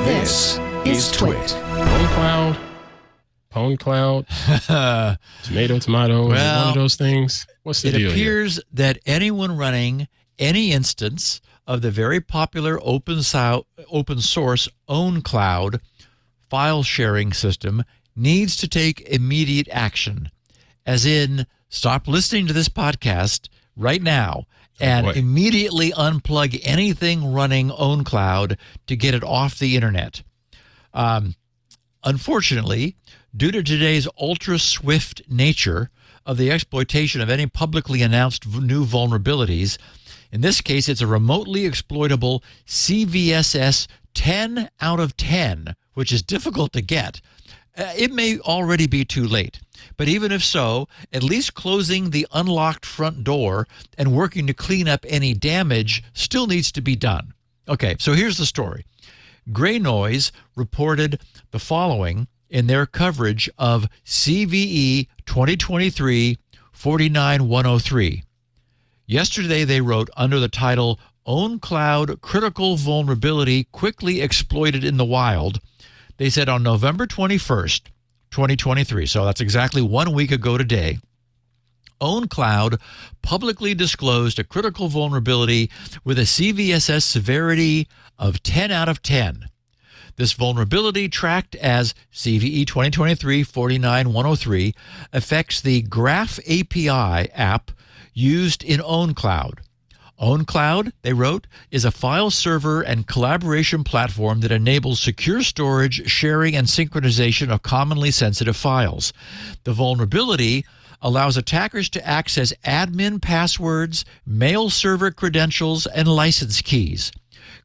This is TWiT. ownCloud, tomato, Well, one of those things. What's the deal It appears that anyone running any instance of the very popular open source ownCloud file sharing system needs to take immediate action, as in stop listening to this podcast right now and immediately unplug anything running ownCloud to get it off the internet. Unfortunately, due to today's ultra-swift nature of the exploitation of any publicly announced new vulnerabilities, in this case, it's a remotely exploitable CVSS 10 out of 10, which is difficult to get. It may already be too late, but even if so, at least closing the unlocked front door and working to clean up any damage still needs to be done. Okay, so here's the story. Gray Noise reported the following in their coverage of CVE 2023-49103. Yesterday, they wrote under the title, ownCloud Critical Vulnerability Quickly Exploited in the Wild. They said on November 21st, 2023, so that's exactly 1 week ago today, ownCloud publicly disclosed a critical vulnerability with a CVSS severity of 10 out of 10. This vulnerability, tracked as CVE 2023-49103, affects the Graph API app used in ownCloud. ownCloud, they wrote, is a file server and collaboration platform that enables secure storage, sharing, and synchronization of commonly sensitive files. The vulnerability allows attackers to access admin passwords, mail server credentials, and license keys.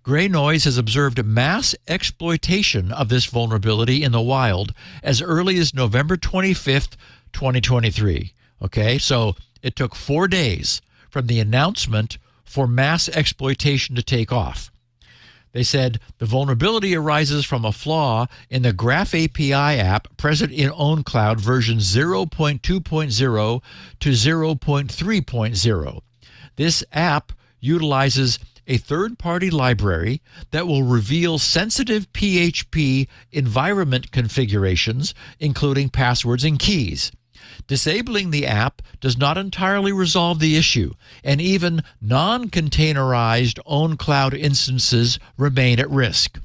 Gray Noise has observed mass exploitation of this vulnerability in the wild as early as November 25th, 2023. Okay, so it took 4 days from the announcement for mass exploitation to take off. They said the vulnerability arises from a flaw in the Graph API app present in ownCloud version 0.2.0 to 0.3.0. This app utilizes a third-party library that will reveal sensitive PHP environment configurations, including passwords and keys. Disabling the app does not entirely resolve the issue, and even non-containerized ownCloud instances remain at risk.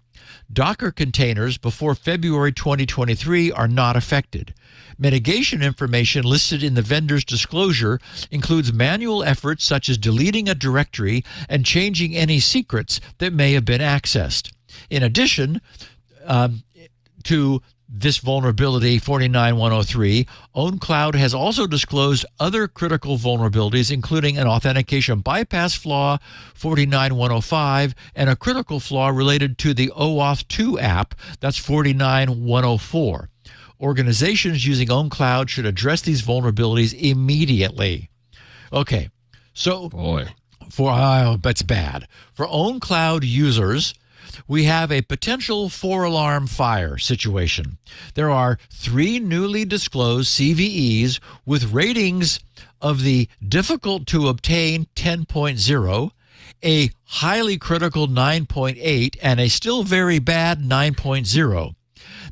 Docker containers before February 2023 are not affected. Mitigation information listed in the vendor's disclosure includes manual efforts such as deleting a directory and changing any secrets that may have been accessed. In addition to this vulnerability 49103, ownCloud has also disclosed other critical vulnerabilities, including an authentication bypass flaw 49105 and a critical flaw related to the OAuth 2 app, that's 49104. Organizations using ownCloud should address these vulnerabilities immediately. Okay, so that's bad. For ownCloud users, we have a potential 4-alarm fire situation. There are 3 newly disclosed CVEs with ratings of the difficult to obtain 10.0, a highly critical 9.8, and a still very bad 9.0.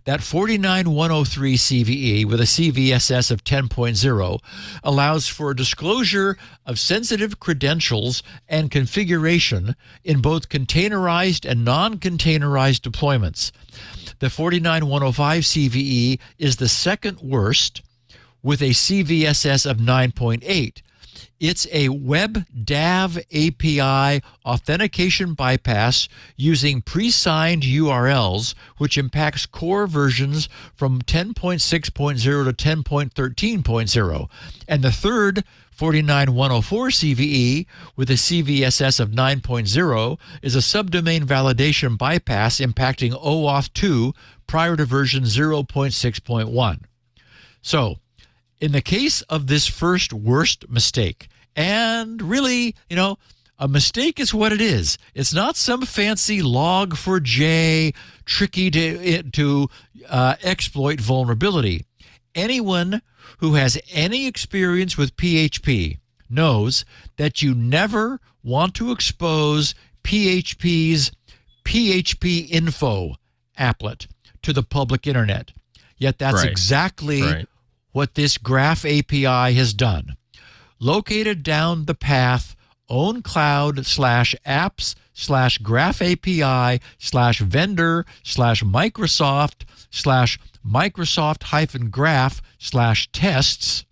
That 49103 CVE with a CVSS of 10.0 allows for disclosure of sensitive credentials and configuration in both containerized and non-containerized deployments. The 49105 CVE is the second worst with a CVSS of 9.8. It's a web DAV API authentication bypass using pre-signed URLs, which impacts core versions from 10.6.0 to 10.13.0. And the third 49104 CVE with a CVSS of 9.0 is a subdomain validation bypass impacting OAuth 2 prior to version 0.6.1. So, in the case of this first worst mistake, and really, a mistake is what it is. It's not some fancy log4j tricky to exploit vulnerability. Anyone who has any experience with PHP knows that you never want to expose PHP's PHP info applet to the public internet. Yet that's exactly what this Graph API has done. Located down the path, ownCloud/apps/Graph API/vendor/Microsoft-Graph/tests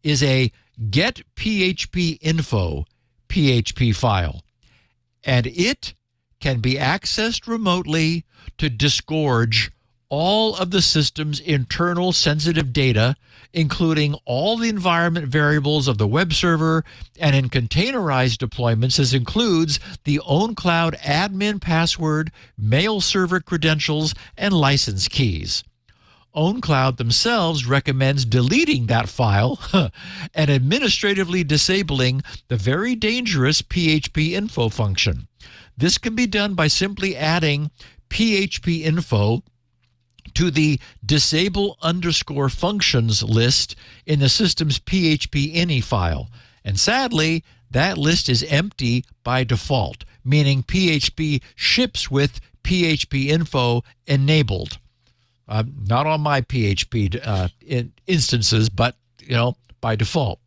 is a get PHP info PHP file, and it can be accessed remotely to disgorge all of the system's internal sensitive data, including all the environment variables of the web server, and in containerized deployments, this includes the ownCloud admin password, mail server credentials, and license keys. ownCloud themselves recommends deleting that file and administratively disabling the very dangerous PHP info function. This can be done by simply adding PHP info to the disable_functions list in the system's PHP ini file. And sadly, that list is empty by default, meaning PHP ships with PHP info enabled. Not on my PHP instances, but by default.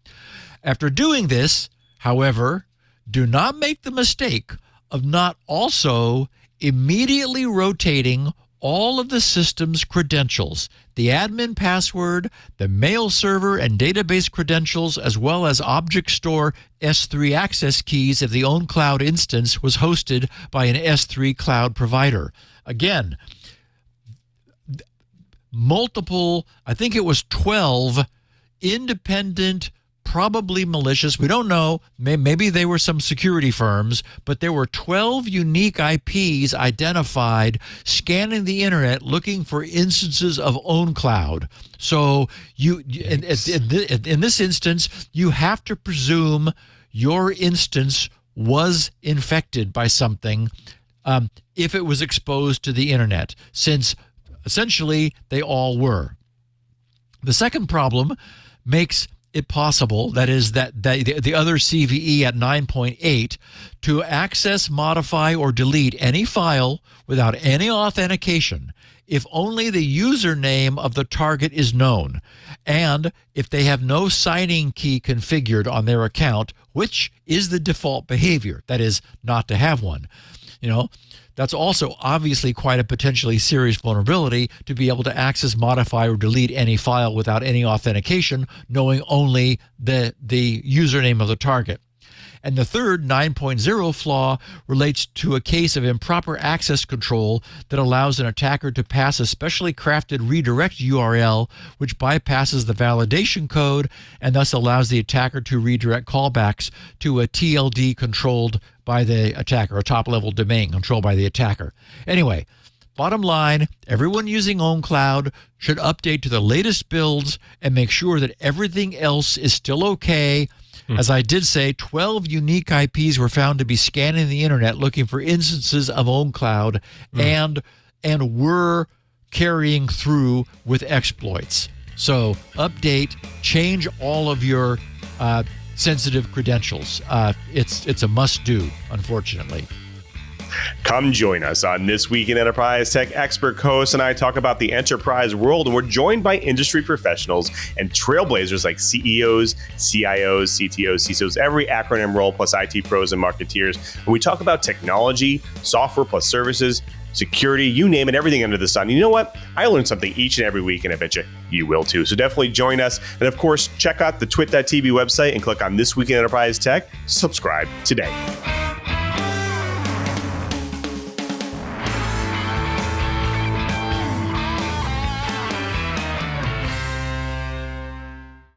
After doing this, however, do not make the mistake of not also immediately rotating all of the system's credentials, the admin password, the mail server and database credentials, as well as object store S3 access keys if the ownCloud instance was hosted by an S3 cloud provider. Again, multiple, I think it was 12 independent, probably malicious, we don't know, maybe they were some security firms, but there were 12 unique IPs identified scanning the internet looking for instances of ownCloud. So in this instance, you have to presume your instance was infected by something if it was exposed to the internet, since essentially they all were. The second problem makes it possible, that is, that the other CVE at 9.8, to access, modify, or delete any file without any authentication if only the username of the target is known, and if they have no signing key configured on their account, which is the default behavior, that is, not to have one. That's also obviously quite a potentially serious vulnerability, to be able to access, modify, or delete any file without any authentication, knowing only the username of the target. And the third 9.0 flaw relates to a case of improper access control that allows an attacker to pass a specially crafted redirect URL, which bypasses the validation code and thus allows the attacker to redirect callbacks to a TLD controlled by the attacker, a top-level domain controlled by the attacker. Anyway, bottom line, everyone using ownCloud should update to the latest builds and make sure that everything else is still okay. As I did say, 12 unique IPs were found to be scanning the internet looking for instances of ownCloud and were carrying through with exploits. So update, change all of your sensitive credentials. It's a must-do, unfortunately. Come join us on This Week in Enterprise Tech. Expert co-host and I talk about the enterprise world, and we're joined by industry professionals and trailblazers like CEOs, CIOs, CTOs, CISOs, every acronym role, plus IT pros and marketeers. And we talk about technology, software plus services, security, you name it, everything under the sun. You know what? I learn something each and every week, and I bet you will too. So definitely join us. And of course, check out the TWiT.tv website and click on This Week in Enterprise Tech. Subscribe today.